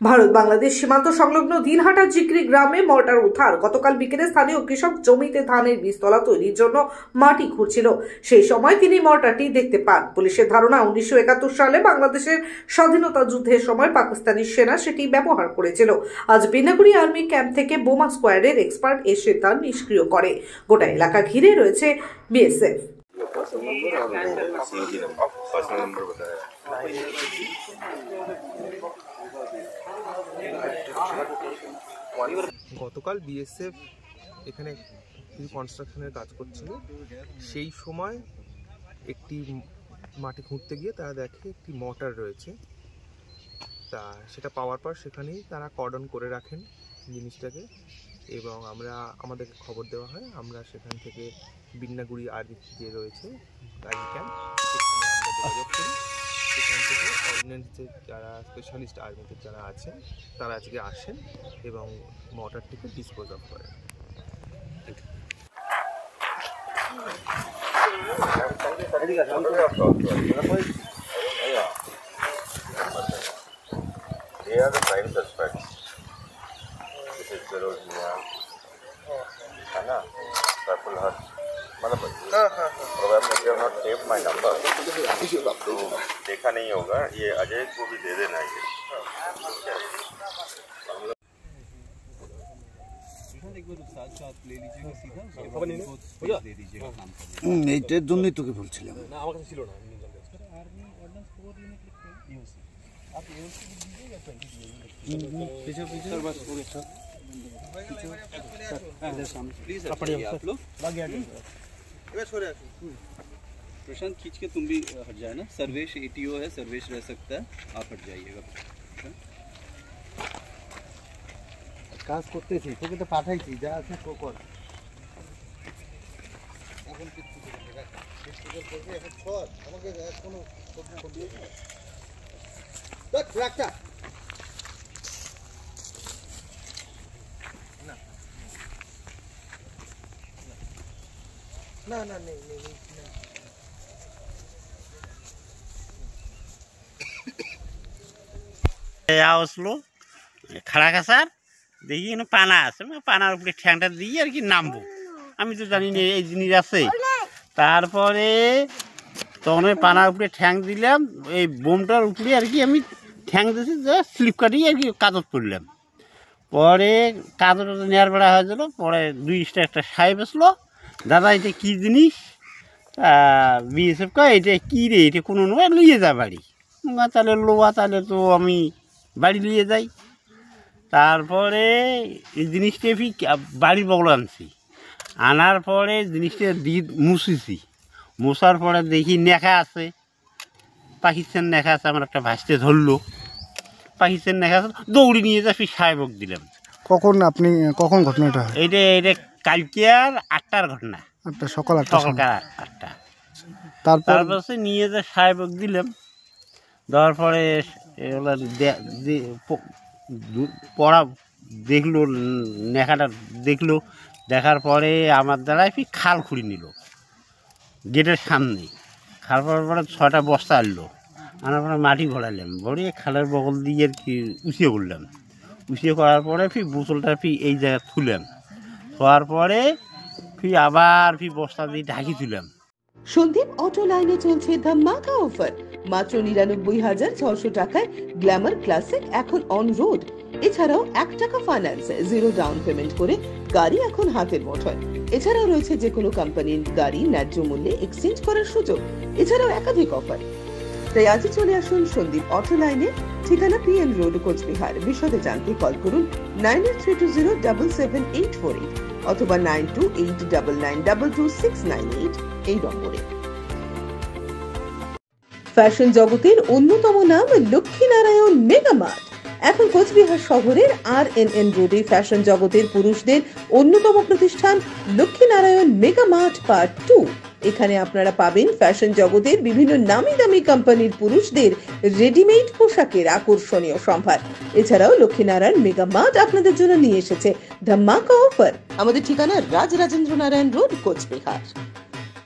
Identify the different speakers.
Speaker 1: ভারত বাংলাদেশ সীমান্ত সংলগ্ন দিনহাটার জিকরি গ্রামে মর্টার উদ্ধার। গতকাল বিকেলে স্থানীয় কৃষক জমিতে ধানের বীজতলা তৈরির জন্য মাটি খুঁড়ছিল, সেই সময় তিনি মর্টারটি দেখতে পান। পুলিশের ধারণা 1971 সালে বাংলাদেশের স্বাধীনতা যুদ্ধের সময় পাকিস্তানি সেনা সেটি ব্যবহার করেছিল। আজ বিনাগুড়ি আর্মি ক্যাম্প থেকে বোমা স্কোয়াডের এক্সপার্ট এসে তা নিষ্ক্রিয় করে। গোটা এলাকা ঘিরে রয়েছে বিএসএফ।
Speaker 2: গতকাল বিএসএফ এখানে কনস্ট্রাকশনের কাজ করছিল, সেই সময় একটি মাটি খুঁড়তে গিয়ে তারা দেখে একটি মর্টার রয়েছে। তা সেটা পাওয়ার পর সেখানেই তারা কর্ডন করে রাখেন জিনিসটাকে, এবং আমাদেরকে খবর দেওয়া হয়। আমরা সেখান থেকে বিন্নাগুড়ি আর্মি যে রয়েছে আর্মি ক্যাম্প, সেখানে আমরা যোগাযোগ করি। সেখান থেকে অর্ডিন্যান্সের যারা স্পেশালিস্ট আর্মিতে যারা আছেন তারা আজকে আসেন এবং মর্টারটিকে ডিসপোজ অফ করেন।
Speaker 3: They are the prime suspects. This is Feroz Mian, है ना? Saiful Haq. मतलब probably you have not saved my number. तो देखा नहीं होगा, ये अजय को भी दे देना ये।
Speaker 4: এইটার জন্যই তোকে বলছিলাম।
Speaker 5: प्रशांत खींच के तुम भी हट जाए ना। सर्वेश एटीओ है, सर्वेश रह सकता है, आप हट जाइएगा।
Speaker 4: কাজ করতেছি, তোকে তো পাঠাইছি, যা আছে তো কর। এখন কিছু এখন ছড় আমাকে কোনো রাখটা না না নেই নেই
Speaker 6: আসলো খাড়া কাছার দেখি এখানে পানা আছে, পানার উপরে ঠ্যাংটা দিয়ে আর কি নামবো। আমি তো জানি না এই জিনিস আছে। তারপরে তখন ওই পানার উপরে ঠ্যাং দিলাম, এই বোমটার উপরে আর কি আমি ঠ্যাং দিয়েছি, স্লিপ কাটিয়ে আর কি কাদর করলাম। পরে কাদর নেওয়ার বেড়া হয়েছিল। পরে একটা সাহেব আসলো, দাদা এটা কী জিনিস? বিএসএফ কয় এটা কী রে, এটা কোনো নয়, লইয়ে যা বাড়ি। তাহলে লোয়া, তাহলে তো আমি বাড়ি নিয়ে যাই। তারপরে এই জিনিসটা বাড়ির বগল আনছি, আনার পরে জিনিসটা মুছেছি। মোছার পরে দেখি নেখা আছে, পাকিস্তান নেখা আছে। আমার একটা ভাসতে ধরলো, পাকিস্তান নেখা আছে, দৌড়ি নিয়ে যা সাহেবক দিলাম।
Speaker 4: কখন ঘটনাটা?
Speaker 6: এটা কালকে আর 8টার ঘটনা,
Speaker 4: সকাল
Speaker 6: 8টা। তারপর নিয়ে যা সাহেবক দিলাম। দেওয়ার পরে পড়া দেখলো, নেখাটা দেখলো। দেখার পরে আমার দ্বারা খাল খুঁড়ি নিল গেটের সামনে। খাল পড়ার পরে 6টা বস্তা আনলো, আনার পরে মাটি ভরাইলাম, ভরিয়ে খালের বগল দিয়ে আর কি উঁচিয়ে করলাম। উঁচিয়ে করার পরে বোতলটা এই জায়গায় তুললাম। হওয়ার পরে আবার বস্তা দিয়ে ঢাকি তুললাম।
Speaker 7: সন্দীপ অটো লাইনে চলছে ধামাকা অফার। মাত্র 99,600 টাকায় গ্ল্যামার ক্লাসিক এখন অন রোড। এছাড়াও 1 টাকা ফাইন্যান্স, 0 ডাউন পেমেন্ট করে গাড়ি এখন হাতের মুঠোয়। এছাড়াও রয়েছে যে কোনো কোম্পানির গাড়ি ন্যায্য মূল্যে এক্সচেঞ্জ করার সুযোগ। এছাড়াও একাধিক অফার। তাই আজই চলে আসুন সন্দীপ অটো লাইনে, ঠিকানা পিএম রোড, কোচবিহার। বিশদে জানতে কল করুন 9832077848 অথবা 9289922698 এই নম্বরে। ফ্যাশন জগতের অন্যতম নাম লক্ষ্মীনারায়ণ মেগা মার্ট। এখন কোচবিহার শহরের RNN রোডে ফ্যাশন জগতের পুরুষদের অন্যতম প্রতিষ্ঠান লক্ষ্মীনারায়ণ মেগা মার্ট পার্ট 2। এখানে আপনারা পাবেন ফ্যাশন জগতের বিভিন্ন নামি দামি কোম্পানির পুরুষদের রেডিমেড পোশাকের আকর্ষণীয় সম্ভার। এছাড়াও লক্ষ্মীনারায়ণ মেগা মার্ট আপনাদের জন্য নিয়ে এসেছে ধামাকা অফার। আমাদের ঠিকানা রাজরাজেন্দ্র নারায়ণ রোড, কোচবিহার।